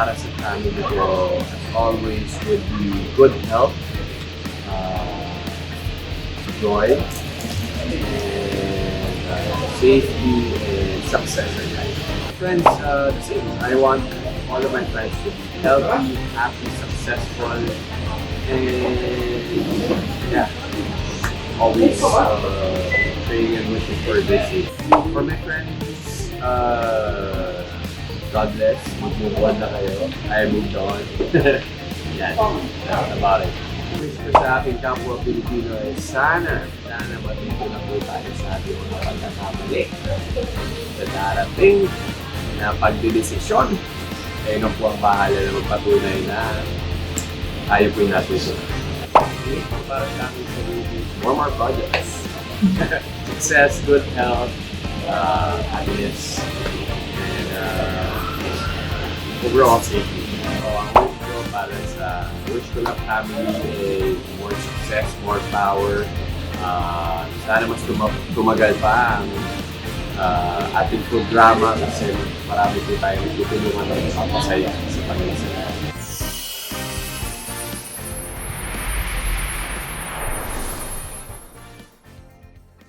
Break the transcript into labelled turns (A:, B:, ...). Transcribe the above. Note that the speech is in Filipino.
A: para sa family ko, as always, would be good health, joy, and safety and success in life. Friends, the same. I want all of my friends to be healthy, happy, successful, and yeah, always praying and wishing for this day. For my friends, God bless. Mag-move on na kayo. I moved on. Yan. That's about it. Wish ko sa aking kapwa Pilipino ay sana matuto na po tayo sa ating mga pagkakamali. Sa darating na pagdidesisyon, kayo na po ang bahala na magpatunay na tayo po yung natuto. Para sa aking sarili, more projects. Success, good health, happiness, and overall safety. So, ang wish ko para sa wish ko lang family ay more success, more power. Sana mas tumagal pa ang ating programa kasi marami po tayo nagtutulungan ng kapasaya sa pag-isa.